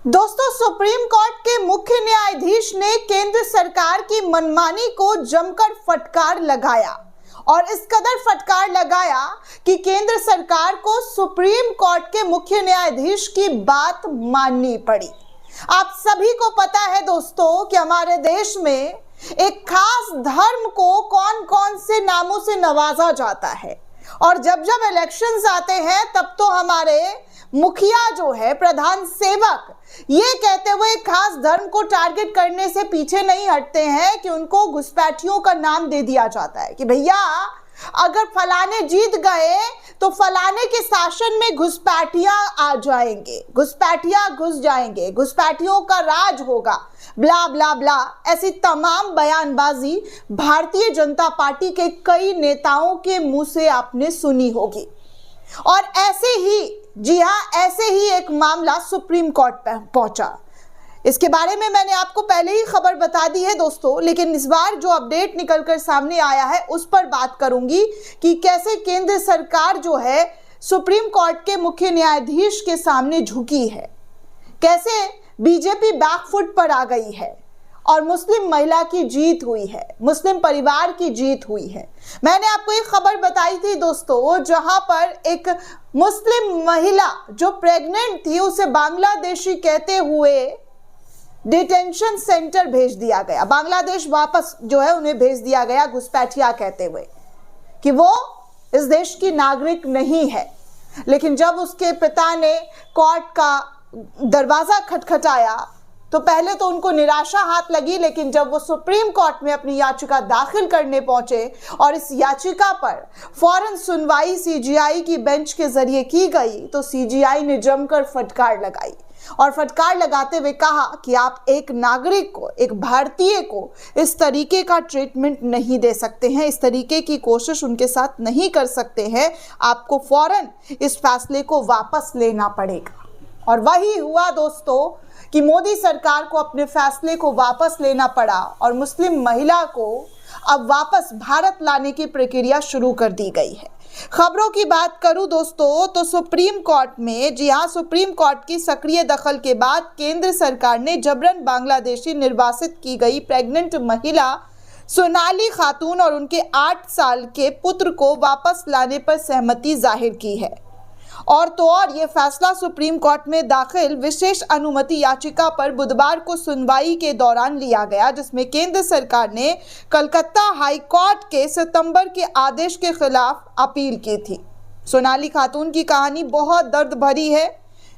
दोस्तों, supreme court के मुख्य न्यायाधीश ने केंद्र सरकार की मनमानी को जमकर फटकार लगाया और इस कदर फटकार लगाया कि केंद्र सरकार को सुप्रीम कोर्ट के मुख्य न्यायाधीश की बात माननी पड़ी। आप सभी को पता है दोस्तों कि हमारे देश में एक खास धर्म को कौन कौन से नामों से नवाजा जाता है और जब जब इलेक्शंस आते हैं तब तो हमारे मुखिया जो है, प्रधान सेवक, ये कहते हुए खास धर्म को टारगेट करने से पीछे नहीं हटते हैं कि उनको घुसपैठियों का नाम दे दिया जाता है कि भैया अगर फलाने जीत गए तो फलाने के शासन में घुसपैठियां आ जाएंगे, घुसपैठियां घुस जाएंगे, घुसपैठियों का राज होगा, ब्ला ब्ला ब्ला। ऐसी तमाम बयानबाजी भारतीय जनता पार्टी के कई नेताओं के मुंह से आपने सुनी होगी। और ऐसे ही, जी हाँ, ऐसे ही एक मामला सुप्रीम कोर्ट पर पहुंचा। इसके बारे में मैंने आपको पहले ही खबर बता दी है दोस्तों, लेकिन इस बार जो अपडेट निकलकर सामने आया है उस पर बात करूंगी कि कैसे केंद्र सरकार जो है सुप्रीम कोर्ट के मुख्य न्यायाधीश के सामने झुकी है, कैसे बीजेपी बैकफुट पर आ गई है और मुस्लिम महिला की जीत हुई है, मुस्लिम परिवार की जीत हुई है। मैंने आपको एक खबर बताई थी दोस्तों, जहां पर एक मुस्लिम महिला जो प्रेग्नेंट थी उसे बांग्लादेशी कहते हुए डिटेंशन सेंटर भेज दिया गया, बांग्लादेश वापस जो है उन्हें भेज दिया गया घुसपैठिया कहते हुए कि वो इस देश की नागरिक नहीं है। लेकिन जब उसके पिता ने कोर्ट का दरवाजा खटखटाया तो पहले तो उनको निराशा हाथ लगी, लेकिन जब वो सुप्रीम कोर्ट में अपनी याचिका दाखिल करने पहुंचे और इस याचिका पर फौरन सुनवाई सीजीआई की बेंच के जरिए की गई तो सीजीआई ने जमकर फटकार लगाई और फटकार लगाते हुए कहा कि आप एक नागरिक को, एक भारतीय को इस तरीके का ट्रीटमेंट नहीं दे सकते हैं, इस तरीके की कोशिश उनके साथ नहीं कर सकते हैं, आपको फौरन इस फैसले को वापस लेना पड़ेगा। और वही हुआ दोस्तों कि मोदी सरकार को अपने फैसले को वापस लेना पड़ा और मुस्लिम महिला को अब वापस भारत लाने की प्रक्रिया शुरू कर दी गई है। खबरों की बात करूं दोस्तों तो सुप्रीम कोर्ट में, जी हां, सुप्रीम कोर्ट की सक्रिय दखल के बाद केंद्र सरकार ने जबरन बांग्लादेशी निर्वासित की गई प्रेग्नेंट महिला सोनाली खातून और उनके 8 साल के पुत्र को वापस लाने पर सहमति जाहिर की है। और तो और ये फैसला सुप्रीम कोर्ट में दाखिल विशेष अनुमति याचिका पर बुधवार को सुनवाई के दौरान लिया गया, जिसमें केंद्र सरकार ने कलकत्ता हाई कोर्ट के सितंबर के आदेश के खिलाफ अपील की थी। सोनाली खातून की कहानी बहुत दर्द भरी है।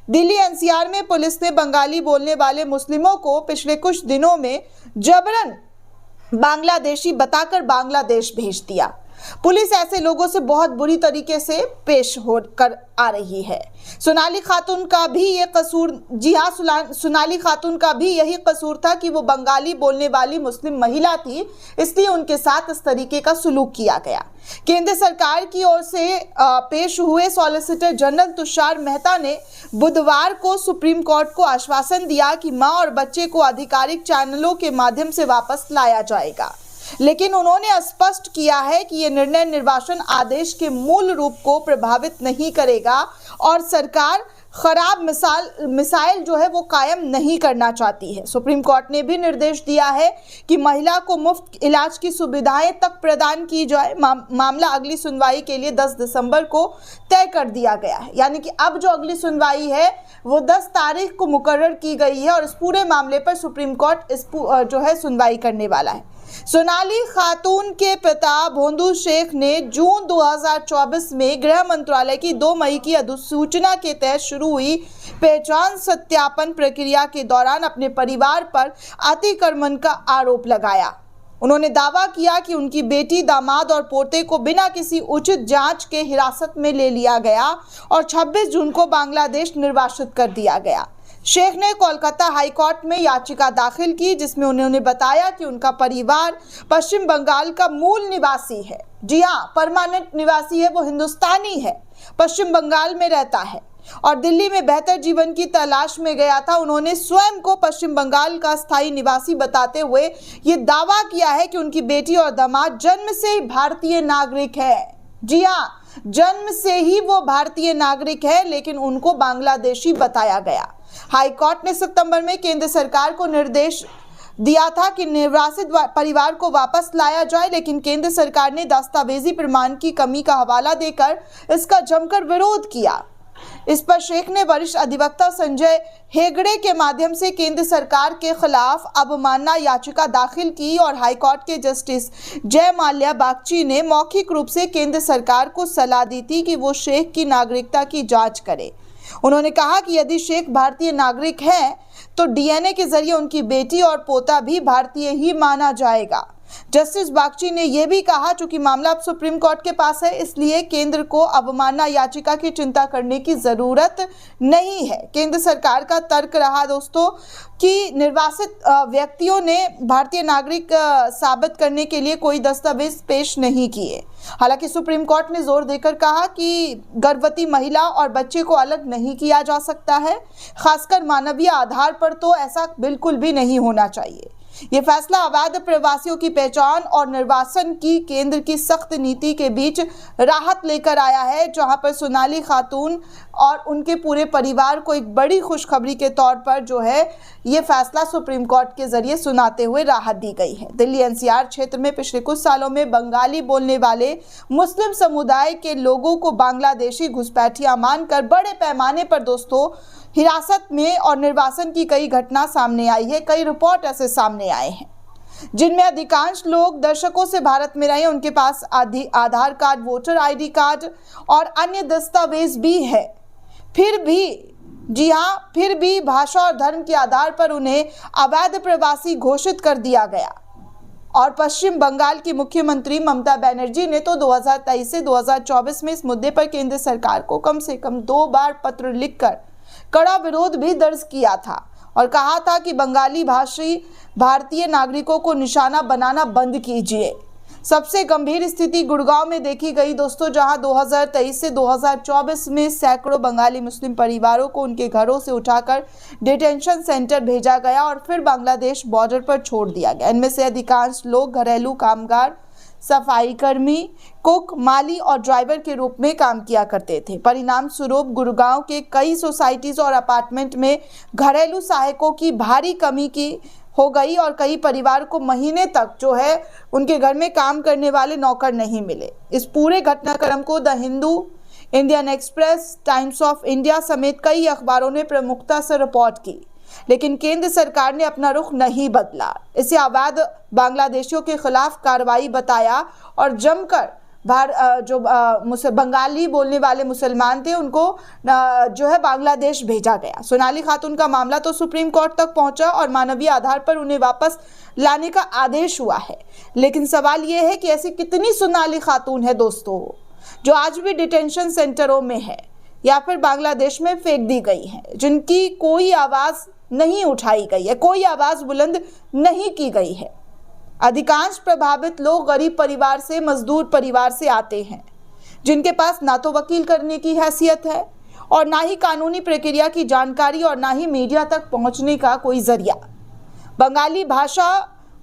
दिल्ली एनसीआर में पुलिस ने बंगाली बोलने वाले मुस्लिमों को पिछले कुछ दिनों में जबरन बांग्लादेशी बताकर बांग्लादेश भेज दिया। पुलिस ऐसे लोगों से बहुत बुरी तरीके से पेश होकर आ रही है। सोनाली खातून का भी ये कसूर, जी हाँ, सोनाली खातून का भी यही कसूर था कि वो बंगाली बोलने वाली मुस्लिम महिला थी, इसलिए उनके साथ इस तरीके का सुलूक किया गया। केंद्र सरकार की ओर से पेश हुए सॉलिसिटर जनरल तुषार मेहता ने बुधवार को सुप्रीम कोर्ट को आश्वासन दिया कि मां और बच्चे को आधिकारिक चैनलों के माध्यम से वापस लाया जाएगा, लेकिन उन्होंने स्पष्ट किया है कि यह निर्णय निर्वासन आदेश के मूल रूप को प्रभावित नहीं करेगा और सरकार खराब मिसाइल जो है वो कायम नहीं करना चाहती है। सुप्रीम कोर्ट ने भी निर्देश दिया है कि महिला को मुफ्त इलाज की सुविधाएं तक प्रदान की जाए। मामला अगली सुनवाई के लिए 10 दिसंबर को तय कर दिया गया है, यानी कि अब जो अगली सुनवाई है वो 10 तारीख को मुकर्रर की गई है और इस पूरे मामले पर सुप्रीम कोर्ट जो है सुनवाई करने वाला है। सोनाली खातून के पिता भोंदू शेख ने जून 2024 में गृह मंत्रालय की 2 मई की अधिसूचना के तहत शुरू हुई पहचान सत्यापन प्रक्रिया के दौरान अपने परिवार पर अतिक्रमण का आरोप लगाया। उन्होंने दावा किया कि उनकी बेटी, दामाद और पोते को बिना किसी उचित जांच के हिरासत में ले लिया गया और 26 जून को बांग्लादेश निर्वासित कर दिया गया। शेख ने कोलकाता हाई कोर्ट में याचिका दाखिल की, जिसमें उन्होंने बताया कि उनका परिवार पश्चिम बंगाल का मूल निवासी है। जी हाँ, परमानेंट निवासी है, वो हिंदुस्तानी है, पश्चिम बंगाल में रहता है और दिल्ली में बेहतर जीवन की तलाश में गया था। उन्होंने स्वयं को पश्चिम बंगाल का स्थायी निवासी बताते हुए ये दावा किया है कि उनकी बेटी और दामाद जन्म से ही भारतीय नागरिक है। जी हाँ, जन्म से ही वो भारतीय नागरिक है, लेकिन उनको बांग्लादेशी बताया गया। हाई कोर्ट ने सितंबर में केंद्र सरकार को निर्देश दिया था कि निर्वासित परिवार को वापस लाया जाए, लेकिन केंद्र सरकार ने दस्तावेजी प्रमाण की कमी का हवाला देकर इसका जमकर विरोध किया। इस पर शेख ने वरिष्ठ अधिवक्ता संजय हेगड़े के माध्यम से केंद्र सरकार के खिलाफ अवमानना याचिका दाखिल की और हाईकोर्ट के जस्टिस जय माल्या बागची ने मौखिक रूप से केंद्र सरकार को सलाह दी थी कि वो शेख की नागरिकता की जांच करे। उन्होंने कहा कि यदि शेख भारतीय नागरिक हैं तो डीएनए के जरिए उनकी बेटी और पोता भी भारतीय ही माना जाएगा। जस्टिस बागची ने यह भी कहा, चूंकि मामला अब सुप्रीम कोर्ट के पास है, इसलिए केंद्र को अवमानना याचिका की चिंता करने की जरूरत नहीं है। केंद्र सरकार का तर्क रहा दोस्तों कि निर्वासित व्यक्तियों ने भारतीय नागरिक साबित करने के लिए कोई दस्तावेज पेश नहीं किए। हालांकि सुप्रीम कोर्ट ने जोर देकर कहा कि गर्भवती महिला और बच्चे को अलग नहीं किया जा सकता है, खासकर मानवीय आधार पर तो ऐसा बिल्कुल भी नहीं होना चाहिए। ये फैसला अवैध प्रवासियों की पहचान और निर्वासन की केंद्र की सख्त नीति के बीच राहत लेकर आया है, जहां पर सोनाली खातून और उनके पूरे परिवार को एक बड़ी खुशखबरी के तौर पर जो है ये फैसला सुप्रीम कोर्ट के जरिए सुनाते हुए राहत दी गई है। दिल्ली एनसीआर क्षेत्र में पिछले कुछ सालों में बंगाली बोलने वाले मुस्लिम समुदाय के लोगों को बांग्लादेशी घुसपैठिया मानकर बड़े पैमाने पर दोस्तों हिरासत में और निर्वासन की कई घटना सामने आई है। कई रिपोर्ट ऐसे सामने आए हैं जिनमें अधिकांश लोग दशकों से भारत में रहे, उनके पास आधार कार्ड, वोटर आईडी कार्ड और अन्य दस्तावेज भी है। फिर भी भाषा और धर्म के आधार पर उन्हें अवैध प्रवासी घोषित कर दिया गया। और पश्चिम बंगाल की मुख्यमंत्री ममता बनर्जी ने तो 2023 से 2024 में इस मुद्दे पर केंद्र सरकार को कम से कम 2 बार पत्र लिखकर कड़ा विरोध भी दर्ज किया था और कहा था कि बंगाली भाषी भारतीय नागरिकों को निशाना बनाना बंद कीजिए। सबसे गंभीर स्थिति गुड़गांव में देखी गई दोस्तों, जहां 2023 से 2024 में सैकड़ों बंगाली मुस्लिम परिवारों को उनके घरों से उठाकर डिटेंशन सेंटर भेजा गया और फिर बांग्लादेश बॉर्डर पर छोड़ दिया गया। इनमें से अधिकांश लोग घरेलू कामगार, सफाई कर्मी, कुक, माली और ड्राइवर के रूप में काम किया करते थे। परिणाम स्वरूप गुड़गांव के कई सोसाइटीज और अपार्टमेंट में घरेलू सहायकों की भारी कमी की हो गई और कई परिवार को महीने तक जो है उनके घर में काम करने वाले नौकर नहीं मिले। इस पूरे घटनाक्रम को the Hindu, Indian express, times of India समेत कई अखबारों ने प्रमुखता से रिपोर्ट की, लेकिन केंद्र सरकार ने अपना रुख नहीं बदला। इसे अवैध बांग्लादेशियों के खिलाफ कार्रवाई बताया और जमकर बंगाली बोलने वाले मुसलमान थे उनको जो है बांग्लादेश भेजा गया। सोनाली खातून का मामला तो सुप्रीम कोर्ट तक पहुंचा और मानवीय आधार पर उन्हें वापस लाने का आदेश हुआ है, लेकिन सवाल यह है कि ऐसी कितनी सोनाली खातून है दोस्तों जो आज भी डिटेंशन सेंटरों में है या फिर बांग्लादेश में फेंक दी गई है, जिनकी कोई आवाज नहीं उठाई गई है, कोई आवाज बुलंद नहीं की गई है। अधिकांश प्रभावित लोग गरीब परिवार से, मजदूर परिवार से आते हैं, जिनके पास ना तो वकील करने की हैसियत है और ना ही कानूनी प्रक्रिया की जानकारी और ना ही मीडिया तक पहुंचने का कोई जरिया। बंगाली भाषा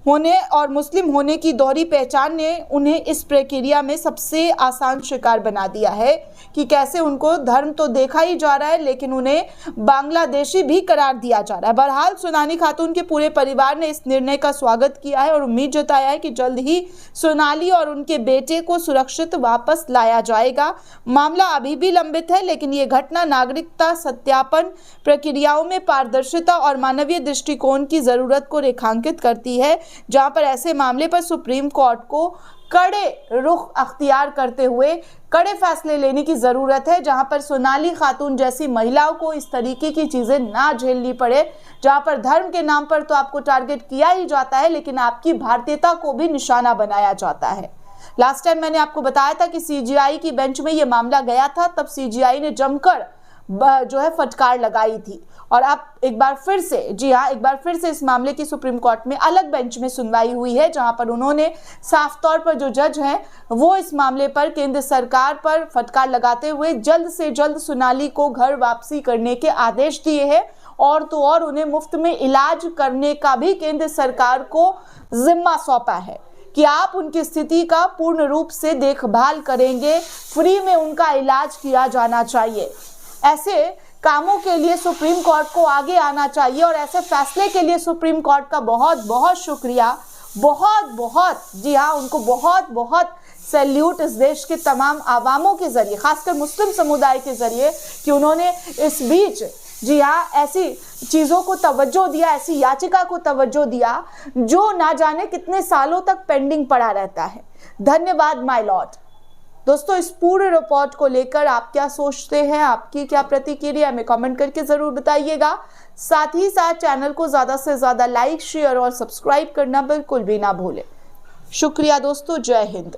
होने और मुस्लिम होने की दोहरी पहचान ने उन्हें इस प्रक्रिया में सबसे आसान शिकार बना दिया है कि कैसे उनको धर्म तो देखा ही जा रहा है लेकिन उन्हें बांग्लादेशी भी करार दिया जा रहा है। बहरहाल सोनाली खातून के पूरे परिवार ने इस निर्णय का स्वागत किया है और उम्मीद जताया है कि जल्द ही सोनाली और उनके बेटे को सुरक्षित वापस लाया जाएगा। मामला अभी भी लंबित है, लेकिन ये घटना नागरिकता सत्यापन प्रक्रियाओं में पारदर्शिता और मानवीय दृष्टिकोण की जरूरत को रेखांकित करती है, जहां पर ऐसे मामले पर सुप्रीम कोर्ट को कड़े रुख अख्तियार करते हुए कड़े फैसले लेने की जरूरत है, जहां पर सोनाली खातून जैसी महिलाओं को इस तरीके की चीजें ना झेलनी पड़े, जहां पर धर्म के नाम पर तो आपको टारगेट किया ही जाता है लेकिन आपकी भारतीयता को भी निशाना बनाया जाता है। लास्ट टाइम मैंने आपको बताया था कि सीजीआई की बेंच में यह मामला गया था, तब सीजीआई ने जमकर जो है फटकार लगाई थी और अब एक बार फिर से, जी हाँ, एक बार फिर से इस मामले की सुप्रीम कोर्ट में अलग बेंच में सुनवाई हुई है, जहां पर उन्होंने साफ तौर पर जो जज हैं वो इस मामले पर केंद्र सरकार पर फटकार लगाते हुए जल्द से जल्द सोनाली को घर वापसी करने के आदेश दिए हैं और तो और उन्हें मुफ्त में इलाज करने का भी केंद्र सरकार को जिम्मा सौंपा है कि आप उनकी स्थिति का पूर्ण रूप से देखभाल करेंगे, फ्री में उनका इलाज किया जाना चाहिए। ऐसे कामों के लिए सुप्रीम कोर्ट को आगे आना चाहिए और ऐसे फैसले के लिए सुप्रीम कोर्ट का बहुत बहुत शुक्रिया, बहुत बहुत, जी हाँ, उनको बहुत बहुत सैल्यूट इस देश के तमाम आवामों के जरिए, खासकर मुस्लिम समुदाय के जरिए, कि उन्होंने इस बीच, जी हाँ, ऐसी चीज़ों को तवज्जो दिया, ऐसी याचिका को तवज्जो दिया जो ना जाने कितने सालों तक पेंडिंग पड़ा रहता है। धन्यवाद माय लॉर्ड। दोस्तों, इस पूरे रिपोर्ट को लेकर आप क्या सोचते हैं, आपकी क्या प्रतिक्रिया, हमें कमेंट करके ज़रूर बताइएगा। साथ ही साथ चैनल को ज़्यादा से ज़्यादा लाइक, शेयर और सब्सक्राइब करना बिल्कुल भी ना भूलें। शुक्रिया दोस्तों, जय हिंद।